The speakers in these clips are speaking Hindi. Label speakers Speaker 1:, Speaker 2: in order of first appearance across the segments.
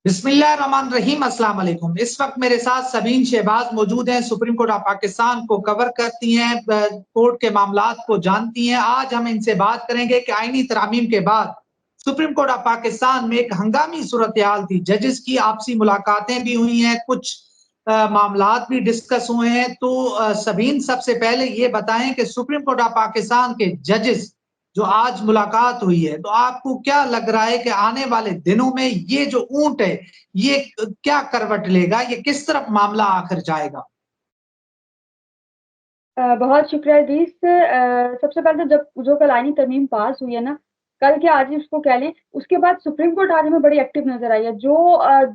Speaker 1: बिस्मिल्लाहिर्रहमानिर्रहीम, अस्सलाम वालेकुम। इस वक्त मेरे साथ सबीन शहबाज मौजूद हैं। सुप्रीम कोर्ट ऑफ पाकिस्तान को कवर करती हैं, कोर्ट के मामलात को जानती हैं। आज हम इनसे बात करेंगे कि आईनी तरामीम के बाद सुप्रीम कोर्ट ऑफ पाकिस्तान में एक हंगामी सूरत हाल थी। जजेस की आपसी मुलाकातें भी हुई हैं, कुछ मामलात भी डिस्कस हुए हैं। तो सबीन, सबसे पहले ये बताएं कि सुप्रीम कोर्ट ऑफ पाकिस्तान के जजेस जो आज मुलाकात हुई है, तो आपको क्या लग रहा है कि आने वाले दिनों में ये जो ऊंट है, ये क्या करवट लेगा, ये किस तरफ मामला आखिर जाएगा?
Speaker 2: बहुत शुक्रिया अजीज। सबसे पहले तो जब जो कल आईनी तरमीम पास हुई है ना, कल के आज ही उसको कह लें, उसके बाद सुप्रीम कोर्ट आज में बड़ी एक्टिव नजर आई है। जो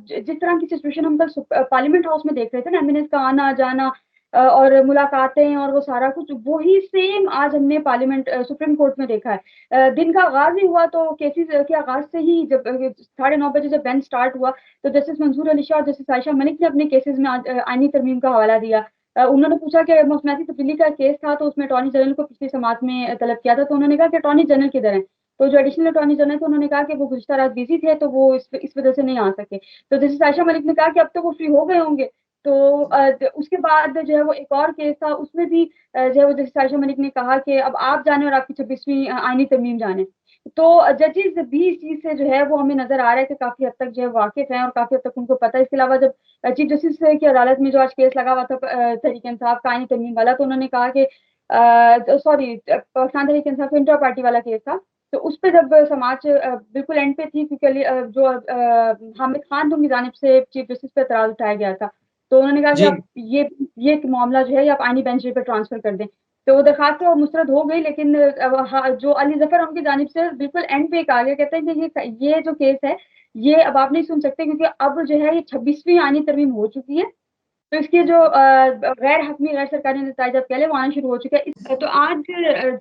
Speaker 2: जिस तरह की सिचुएशन हम कल पार्लियामेंट हाउस में देख रहे थे ना, एमएनएस का आना जाना और मुलाकातें और वो सारा कुछ, वही सेम आज हमने पार्लियामेंट सुप्रीम कोर्ट में देखा है। दिन का आगाज ही हुआ तो केसेस के आगाज से ही, जब 9:30 बजे जब बेंच स्टार्ट हुआ, तो जस्टिस मंसूर अली शाह और जस्टिस आयशा मलिक ने अपने केसेस में आईनी तरमीम का हवाला दिया। उन्होंने पूछा कि मौसमियाती तब्दीली का केस था, तो उसमें अटॉर्नी जनरल को पिछली समात में तलब किया था। तो उन्होंने कहा कि अटॉर्नी जनरल किधर है। तो जो एडिशनल अटॉर्नी जनरल थे, उन्होंने कहा कि वो गुज़िश्ता रात बिजी थे, तो वो इस वजह से नहीं आ सके। तो जस्टिस आयशा मलिक ने कहा कि अब तो वो फ्री हो गए होंगे। तो उसके बाद जो है वो एक और केस था, उसमें भी जो है वो जस्टिस आयशा मलिक ने कहा कि अब आप जाने और आपकी 26वीं आईनी तरमीम जाने। तो जजेस भी इस चीज से जो है वो हमें नजर आ रहा है कि काफी हद तक जो है वाकिफ हैं और काफी हद तक उनको पता है। इसके अलावा जब चीफ जस्टिस की अदालत में जो आज केस लगा हुआ था तहरीक इंसाफ का आईनी तरमीम वाला, तो उन्होंने कहा कि sorry, Pakistan Tehreek Insaf inter party वाला केस था। तो उस पर जब समाज बिल्कुल एंड पे थी, क्योंकि जो हामिद खान की जानिब से चीफ जस्टिस पे एतराज उठाया गया था, तो उन्होंने कहा कि
Speaker 1: जी।
Speaker 2: आप ये मामला जो है ये आप आईनी बेंच पे ट्रांसफर कर दें। तो वो दरखास्त तो मुस्तरद हो गई, लेकिन जो अली जफर उनकी जानिब से बिल्कुल एंड पे कहा गया, कहते हैं कि ये जो केस है ये अब आप नहीं सुन सकते, क्योंकि अब जो है ये 26वीं आनी तरमीम हो चुकी है। तो इसके जो गैर हकमी गैर सरकारी नताइज पहले वो आना शुरू हो चुका है। तो आज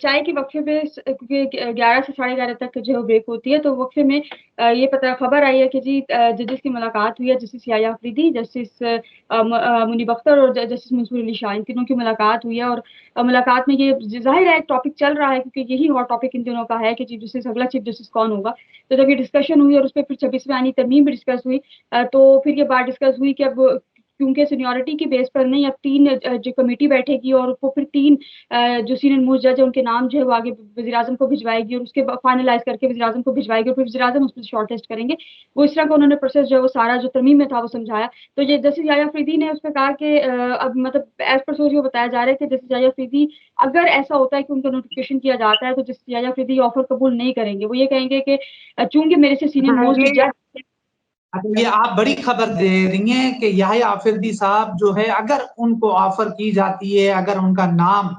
Speaker 2: चाय के वक्फे पे, क्योंकि 11 से 11:30 तक जो ब्रेक होती है, तो वक्फे में ये पता खबर आई है कि जी जजेस की मुलाकात हुई है। जस्टिस याया अफरीदी, जस्टिस मुनीब अख्तर और जस्टिस मंसूर अली शाह, इन तीनों की मुलाकात हुई है। और मुलाकात में ये जाहिर है एक टॉपिक चल रहा है, क्योंकि यही हॉट टॉपिक इन दिनों का है कि चीफ जस्टिस अगला चीफ जस्टिस कौन होगा। तो जब ये डिस्कशन हुई और उस पर फिर 26वीं आनी तरमीम भी डिस्कस हुई, तो फिर ये बात डिस्कस हुई कि अब क्योंकि सीनियरिटी की बेस पर नहीं, अब 3 जो कमेटी बैठेगी और वो फिर 3 जो सीनियर मोस्ट जज है उनके नाम जो है वो आगे वज़ीर-ए-आज़म को भिजवाएगी और उसके फाइनलाइज करके वज़ीर-ए-आज़म को भिजवाएगी और फिर वज़ीर-ए-आज़म उसमें शॉर्ट लिस्ट करेंगे। वो इस तरह का उन्होंने प्रोसेस जो है वो सारा जो तरमीम में था वो समझाया। तो ये जस्टिस याया अफरीदी ने उस पे कहा कि अब मतलब एज पर सोच ये बताया जा रहा है कि जस्टिस याया अफरीदी, अगर ऐसा होता है कि उनका नोटिफिकेशन किया जाता है, तो जस्टिस याया अफरीदी ऑफर कबूल नहीं करेंगे। वो ये कहेंगे कि चूंकि मेरे से सीनियर मोस्ट जज।
Speaker 1: अच्छा, ये आप बड़ी खबर दे रही हैं कि याहिया आफरीदी साहब जो है, अगर उनको ऑफर की जाती है, अगर उनका नाम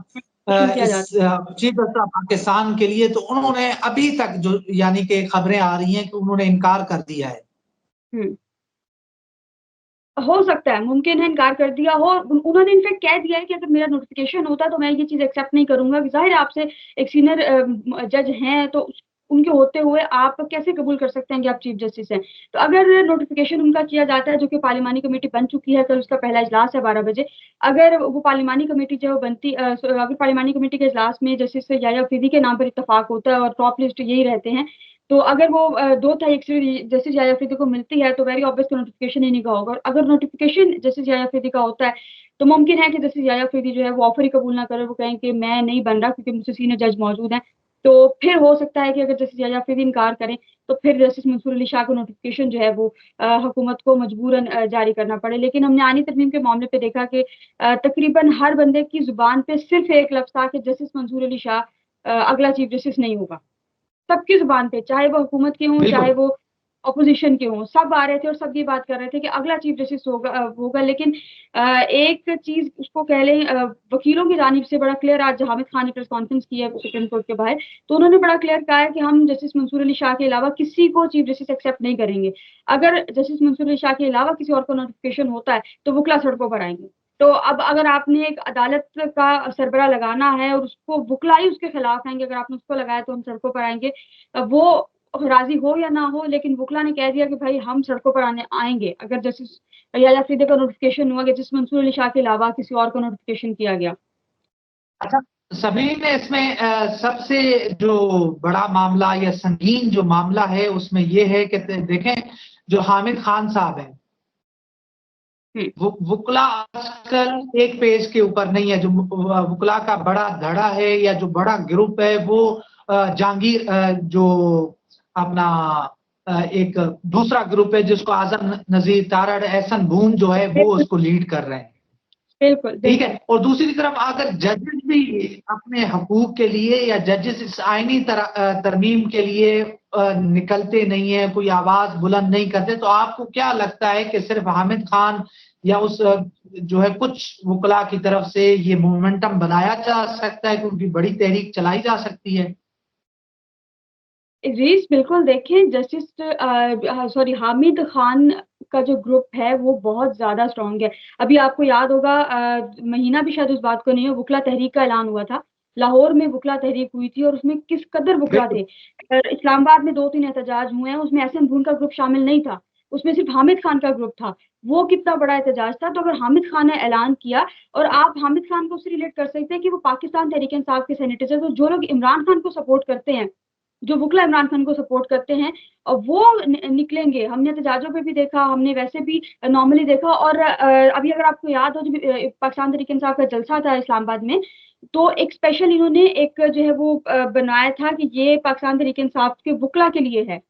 Speaker 2: किया
Speaker 1: इस
Speaker 2: जाता
Speaker 1: चीफ जस्टिस ऑफ पाकिस्तान के लिए, तो उन्होंने अभी तक जो यानी कि खबरें आ रही हैं कि उन्होंने इनकार कर दिया है।
Speaker 2: है। हो सकता है, मुमकिन है इनकार कर दिया हो। उन्होंने इनफेक्ट कह दिया है कि अगर मेरा नोटिफिकेशन होता तो मैं ये चीज एक्सेप्ट नहीं करूंगा। जाहिर है आपसे एक सीनियर जज हैं, तो उनके होते हुए आप कैसे कबूल कर सकते हैं कि आप चीफ जस्टिस हैं। तो अगर नोटिफिकेशन उनका किया जाता है, जो कि पार्लिमानी कमेटी बन चुकी है, कल उसका पहला इजलास है 12 बजे। अगर वो पार्लिमानी कमेटी जो बनती अगर पार्लिमानी कमेटी के इजलास में जस्टिस याया अफरीदी के नाम पर इत्तफाक होता है और टॉप लिस्ट यही रहते हैं, तो अगर वो 2/3 जस्टिस याया अफरीदी को मिलती है, तो वेरी ऑब्वियस नोटिफिकेशन ही नहीं का होगा। और अगर नोटिफिकेशन जस्टिस याया अफरीदी का होता है, तो मुमकिन है कि जस्टिस याया अफरीदी जो है वो ऑफर ही कबूल ना करे, वो कहें कि मैं नहीं बन रहा क्योंकि मुझसे सीनियर जज मौजूद हैं। तो फिर हो सकता है कि अगर जस्टिस याया अफरीदी इनकार करें, तो फिर जस्टिस मंसूर अली शाह को नोटिफिकेशन जो है वो हुकूमत को मजबूरन जारी करना पड़े। लेकिन हमने आनी तरमीम के मामले पे देखा कि तकरीबन हर बंदे की जुबान पे सिर्फ एक लफ्ज था कि जस्टिस मंसूर अली शाह अगला चीफ जस्टिस नहीं होगा। सबकी जुबान पे, चाहे वो हुकूमत के हों चाहे
Speaker 1: बिल्कुल।
Speaker 2: वो अपोजिशन के हों, सब आ रहे थे और सब ये बात कर रहे थे कि अगला चीफ जस्टिस होगा। लेकिन एक चीज उसको कह लें, वकीलों की जानिब से बड़ा क्लियर, आज हामिद खान ने प्रेस कॉन्फ्रेंस की है सुप्रीम कोर्ट के बाहर, तो उन्होंने बड़ा क्लियर कहा है कि हम जस्टिस मंसूर अली शाह के अलावा किसी को चीफ जस्टिस एक्सेप्ट नहीं करेंगे। अगर जस्टिस मंसूर अली शाह के अलावा किसी और को नोटिफिकेशन होता है, तो वकला सड़कों पर आएंगे। तो अब अगर आपने एक अदालत का सरबरा लगाना है और उसको वकलाई उसके खिलाफ आएंगे, अगर आपने उसको लगाया तो हम सड़कों पर आएंगे। वो राजी हो या ना हो, लेकिन वकला ने कह दिया कि भाई हम सड़कों पर आने आएंगे अगर जस्टिस याया अफरीदी का नोटिफिकेशन हुआ कि जस्टिस मंसूर अली शाह के अलावा किसी और को नोटिफिकेशन किया गया।
Speaker 1: अच्छा, सभी में इसमें सबसे जो बड़ा मामला या संगीन जो मामला है उसमें ये है कि देखें, जो हामिद खान साहब हैं, वुकला आजकल एक पेज के ऊपर नहीं है। जो वुकला का बड़ा धड़ा है या जो बड़ा ग्रुप है वो जहांगीर जो अपना एक दूसरा ग्रुप है जिसको आजम नजीर, तारड़, एहसन भूम जो है वो उसको लीड कर रहे हैं।
Speaker 2: बिल्कुल
Speaker 1: ठीक है। और दूसरी तरफ अगर जजेस भी अपने हकूक के लिए या जजेस इस आईनी तरमीम के लिए निकलते नहीं है, कोई आवाज बुलंद नहीं करते, तो आपको क्या लगता है कि सिर्फ हामिद खान या उस जो है कुछ वुकला की तरफ से ये मोमेंटम बनाया जा सकता है कि उनकी बड़ी तहरीक चलाई जा सकती है?
Speaker 2: रीस बिल्कुल देखें, जस्टिस सॉरी हामिद खान का जो ग्रुप है वो बहुत ज्यादा स्ट्रांग है। अभी आपको याद होगा महीना भी शायद उस बात को नहीं है, वुकला तहरीक का ऐलान हुआ था, लाहौर में वुकला तहरीक हुई थी और उसमें किस कदर वुकला थे। इस्लामाबाद में 2-3 एहतजाज हुए हैं, उसमें एहसन भून का ग्रुप शामिल नहीं था, उसमें सिर्फ हामिद खान का ग्रुप था। वो कितना बड़ा एहतजाज था। तो अगर हामिद खान ने ऐलान किया, और आप हामिद खान को उससे रिलेट कर सकते हैं कि वो पाकिस्तान तहरीक इंसाफ के सेनेटर थे, तो जो लोग इमरान खान को सपोर्ट करते हैं, जो वुकला इमरान खान को सपोर्ट करते हैं, और वो निकलेंगे। हमने एहतजाजों पे भी देखा, हमने वैसे भी नॉर्मली देखा। और अभी अगर आपको याद हो, जब पाकिस्तान तहरीक इंसाफ का जलसा था इस्लामाबाद में, तो एक स्पेशल इन्होंने एक जो है वो बनाया था कि ये पाकिस्तान तहरीक इंसाफ के वुकला के लिए है।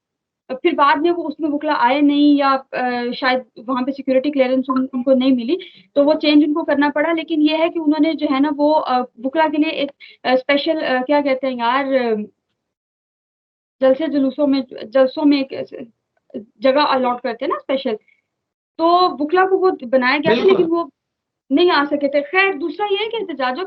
Speaker 2: फिर बाद में वो उसमें वुकला आए नहीं, या शायद वहां पे सिक्योरिटी क्लियरेंस उनको नहीं मिली, तो वो चेंज उनको करना पड़ा। लेकिन ये है कि उन्होंने जो है ना वो वुकला के लिए एक स्पेशल क्या कहते हैं यार, जलसे जलसों में एक जगह अलॉट करते हैं ना स्पेशल, तो वुकला को वो बनाया गया था, लेकिन वो नहीं आ सके थे। खैर, दूसरा ये है कि एहतजाजों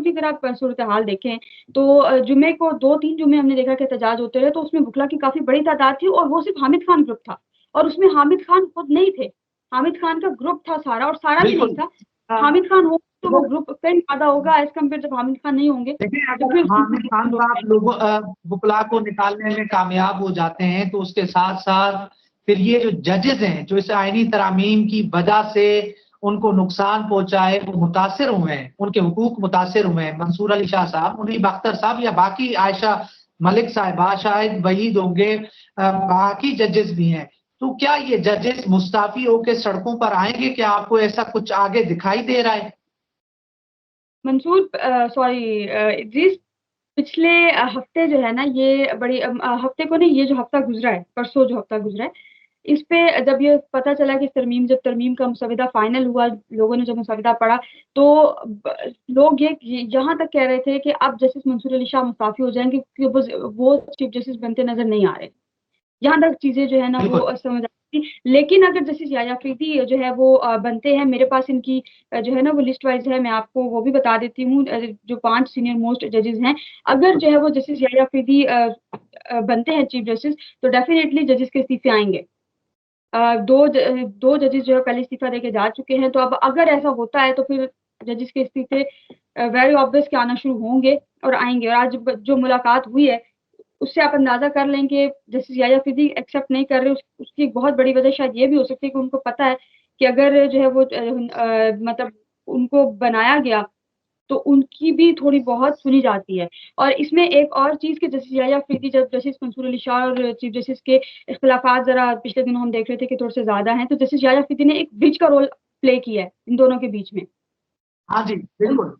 Speaker 2: की अगर आप सूरत हाल देखें, तो जुमे को 2-3 जुमे हमने देखा कि एहतजाज होते रहे, तो उसमें वुकला की काफी बड़ी तादाद थी, और वो सिर्फ हामिद खान ग्रुप था, और उसमें हामिद खान खुद नहीं थे। हामिद खान का ग्रुप था सारा, और सारा भी नहीं था। हामिद खान हो तो वो ग्रुप कई ज्यादा होगा एज कम्पेयर, जब हामिद खान नहीं होंगे तो फिर
Speaker 1: हामिद खान साहब लोगों वुकला को निकालने में कामयाब हो जाते हैं, तो उसके साथ साथ फिर ये जो जजेस हैं जो इस आईनी तरामीम की वजह से उनको नुकसान पहुंचाए, वो मुतासिर हुए हैं, उनके हुकूक मुतासिर हुए हैं, मंसूर अली शाह साहब, मुनीब अख्तर साहब या बाकी आयशा मलिक साहिबा, शायद वहीद होंगे, बाकी जजेस भी हैं। तो क्या ये जजेस मुस्ताफी होकर सड़कों पर आएंगे? क्या आपको ऐसा कुछ आगे दिखाई दे रहा है?
Speaker 2: मंसूर सॉरी इद्रीस, पिछले हफ्ते जो है ना, ये बड़ी हफ्ते को नहीं, ये जो हफ्ता गुजरा है, परसों जो हफ्ता गुजरा है, इस पे जब ये पता चला कि जब तरमीम का मुसविदा फाइनल हुआ, लोगों ने जब मुसविदा पढ़ा, तो लोग ये यहाँ तक कह रहे थे कि अब जस्टिस मंसूर अली शाह मुस्ताफी हो जाएंगे, क्योंकि वो चीफ जस्टिस बनते नजर नहीं आ रहे। यहाँ तक चीजें जो है ना वो समझ आती। लेकिन अगर जस्टिस याया अफरीदी जो है वो बनते हैं, मेरे पास इनकी जो है ना वो लिस्ट वाइज है, मैं आपको वो भी बता देती हूँ, जो 5 सीनियर मोस्ट जजेस हैं, अगर जो है वो जस्टिस याया अफरीदी बनते हैं चीफ जस्टिस, तो डेफिनेटली जजेस के इस्तीफे आएंगे। दो जजेस जो है पहले इस्तीफा देके जा चुके हैं, तो अब अगर ऐसा होता है तो फिर जजेस के इस्तीफे वेरी ऑब्वियस के आना शुरू होंगे और आएंगे। और आज जो मुलाकात हुई है, उससे आप अंदाजा कर लें कि जस्टिस याया अफरीदी एक्सेप्ट नहीं कर रहे। उसकी एक बहुत बड़ी वजह शायद ये भी हो सकती है कि उनको पता है कि अगर जो है वो मतलब उनको बनाया गया, तो उनकी भी थोड़ी बहुत सुनी जाती है। और इसमें एक और चीज कि जस्टिस याया अफरीदी, जब जस्टिस मंसूर अली शाह और चीफ जस्टिस के इख्तिलाफात जरा पिछले दिनों हम देख रहे थे कि थोड़े से ज्यादा हैं, तो जस्टिस याया अफरीदी ने एक ब्रिज का रोल प्ले किया है इन दोनों के बीच में।
Speaker 1: हाँ जी, बिल्कुल।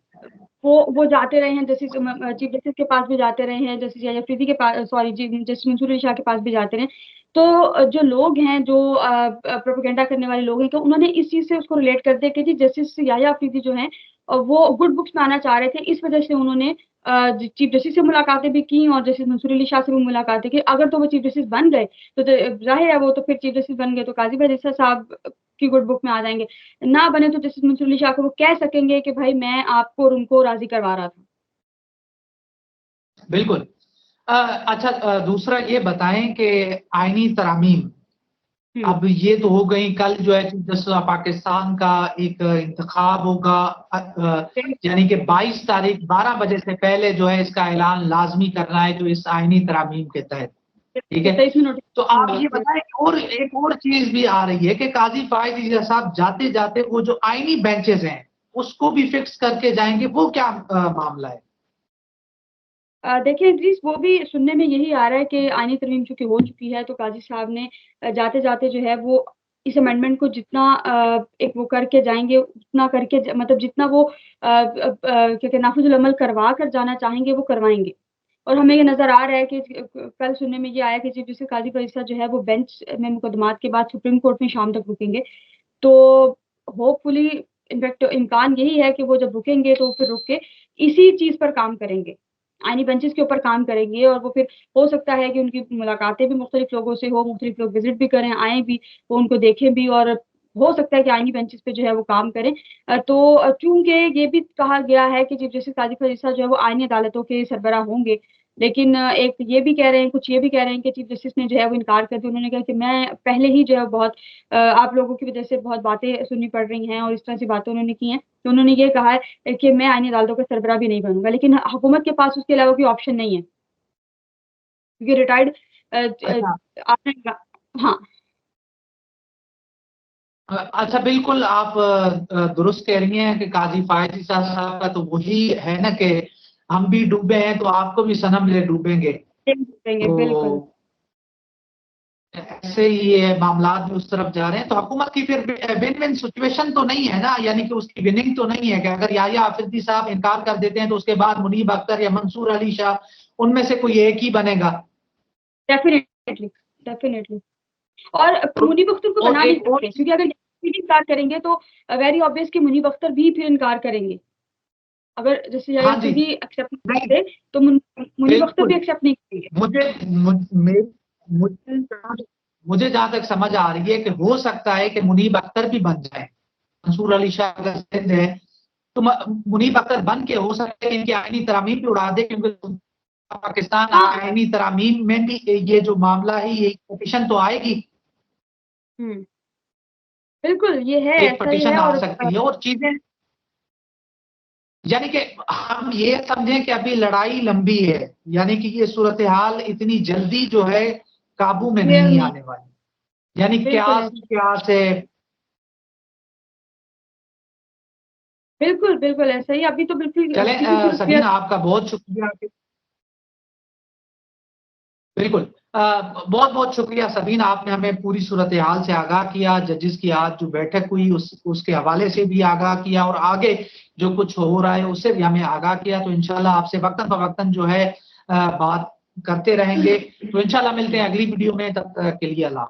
Speaker 2: वो जाते रहे हैं, जस्टिस चीफ जस्टिस के पास भी जाते रहे हैं, जस्टिस याया अफरीदी के पास, सॉरी जस्टिस मंसूर अली शाह के पास भी जाते रहे। तो जो लोग हैं, जो प्रोपेगेंडा करने वाले लोग हैं, तो उन्होंने इस चीज से उसको रिलेट कर दिया कि जी जस्टिस याया अफरीदी जो है वो गुड बुक्स में आना चाह रहे थे, इस वजह से उन्होंने चीफ जस्टिस से मुलाकातें भी की और जस्टिस मंसूर अली शाह से भी मुलाकातें की। अगर तो वो चीफ जस्टिस बन गए तो जाहिर है वो तो फिर चीफ जस्टिस बन गए तो काजी बजीर साहब की गुड बुक में आ जाएंगे। ना बने तो जस्टिस मंसूर अली शाह को वो कह सकेंगे कि भाई मैं आपको और उनको राजी करवा रहा था।
Speaker 1: बिल्कुल। अच्छा, दूसरा ये बताएं कि आईनी तरामीम, अब ये तो हो गई, कल जो है चीफ जस्टिस ऑफ पाकिस्तान का एक इंतखाब होगा, यानी कि 22 तारीख 12 बजे से पहले जो है इसका ऐलान लाजमी करना है, जो इस आईनी तरामीम के तहत। ठीक है। तो आप ये बताएं, और एक और चीज भी आ रही है कि काजी फायद ईजा साहब जाते जाते वो जो आईनी बेंचेस हैं उसको भी फिक्स करके जाएंगे, वो क्या मामला है?
Speaker 2: देखिए इदरीस, वो भी सुनने में यही आ रहा है कि आईनी तरमीम चूँकि हो चुकी है, तो काज़ी साहब ने जाते-जाते जो है वो इस अमेंडमेंट को जितना एक वो करके जाएँगे, उतना करके मतलब जितना वो क्या कहते हैं नाफ़िज़ुल अमल करवा कर जाना चाहेंगे, वो करवाएँगे। और हमें ये नज़र आ रहा है कि कल सुनने में ये आया कि चीफ जस्टिस काज़ी फ़रीद साहब जो है वो बेंच में मुकदमात के बाद सुप्रीम कोर्ट में शाम तक रुकेंगे। तो होपफुली इनफैक्ट इम्कान यही है कि वो जब रुकेंगे तो फिर रुक के इसी चीज़ पर काम करेंगे। आईनी बेंचेस के ऊपर काम करेंगे और वो फिर हो सकता है कि उनकी मुलाकातें भी मुख्तलिफ लोगों से हो, मुख्तलिफ लोग विज़िट भी करें, आएँ भी, वो उनको देखें भी और हो सकता है कि आईनी बेंचेस पे जो है वो काम करें। तो चूँकि ये भी कहा गया है कि चीफ जस्टिस काज़ी फ़रीद साहब जो है वो आईनी अदालतों के सरबराह होंगे। लेकिन एक ये भी कह रहे हैं, कुछ ये भी कह रहे हैं कि चीफ जस्टिस ने जो है वो इनकार कर दिया। उन्होंने कहा कि मैं पहले ही जो है बहुत आप लोगों की वज़ह से बहुत बातें सुननी पड़ रही हैं और इस तरह से बातें उन्होंने की हैं। तो उन्होंने ये कहा है कि मैं आईनी अदालतों का सरबराह भी नहीं बनूँगा, लेकिन हुकूमत के पास उसके अलावा कोई ऑप्शन नहीं है। क्योंकि रिटायर्ड
Speaker 1: अच्छा।
Speaker 2: आपने हाँ,
Speaker 1: अच्छा, बिल्कुल आप दुरुस्त कह रही हैं कि काजी फायद ईसा साहब का तो वही है ना कि हम भी डूबे हैं तो आपको भी सनम ले डूबेंगे।
Speaker 2: देंगे बिल्कुल।
Speaker 1: तो ऐसे ही ये मामलात भी उस तरफ जा रहे हैं, तो हुकूमत की फिर विन विन सिचुएशन तो नहीं है ना, यानी कि उसकी विनिंग तो नहीं है कि अगर याहिया आफरीदी साहब इनकार कर देते हैं तो उसके बाद मुनीब अख्तर या मंसूर अली शाह उनमें से कोई एक ही बनेगा।
Speaker 2: Definitely, definitely. और
Speaker 1: तो
Speaker 2: मुनीब अख्तर को
Speaker 1: और
Speaker 2: बना नहीं
Speaker 1: एक और
Speaker 2: सकते क्योंकि अगर इनकार करेंगे तो वेरी ऑब्वियस कि मुनीब अख्तर भी फिर इनकार करेंगे। अगर जैसे याहिया
Speaker 1: हाँ जी,
Speaker 2: अफरीदी एक्सेप्ट नहीं
Speaker 1: नहीं,
Speaker 2: करते तो मुनीब अख्तर भी
Speaker 1: बिल्कुल।
Speaker 2: एक्सेप्ट नहीं करेंगे।
Speaker 1: मुझे मुझ मेरी मुझे मुझे जहाँ तक समझ आ रही है कि हो सकता है कि मुनीब अख्तर भी बन जाए। मंसूर अली शाह अगर सिंध है, तो मुनीब अख्तर बन के हो सकता है कि इनकी आईनी तरामीम भी उड़ा दे, क्योंकि पाकिस्तान
Speaker 2: हाँ।
Speaker 1: आईनी तरामीम में भी ये जो मामला है, ये पिटीशन तो आएगी,
Speaker 2: हुँ। बिल्कुल, ये है,
Speaker 1: एक
Speaker 2: ऐसा ही
Speaker 1: पिटीशन
Speaker 2: है
Speaker 1: आ
Speaker 2: और
Speaker 1: सकती है और चीजें, यानी कि हम ये समझें कि अभी लड़ाई लंबी है, यानी कि ये सूरत हाल इतनी जल्दी जो है काबू में
Speaker 2: क्लियर
Speaker 1: नहीं
Speaker 2: नहीं
Speaker 1: आने वाली, यानी
Speaker 2: बिल्कुल
Speaker 1: क्यास
Speaker 2: है।
Speaker 1: क्यास है।
Speaker 2: बिल्कुल, बिल्कुल ऐसा ही अभी तो बिल्कुल
Speaker 1: चलें,
Speaker 2: किसी सूरत क्लियर
Speaker 1: सबीना आपका बहुत शुक्रिया। बिल्कुल, बहुत बहुत शुक्रिया सबीना, आपने हमें पूरी सूरत हाल से आगाह किया, जजेस की आज जो बैठक हुई उसके हवाले से भी आगाह किया और आगे जो कुछ हो रहा है उससे भी हमें आगाह किया। तो इंशाल्लाह आपसे वक्तन फवक्तन जो है बात करते रहेंगे। तो इंशाल्लाह मिलते हैं अगली वीडियो में, तब तक के लिए अल्लाह।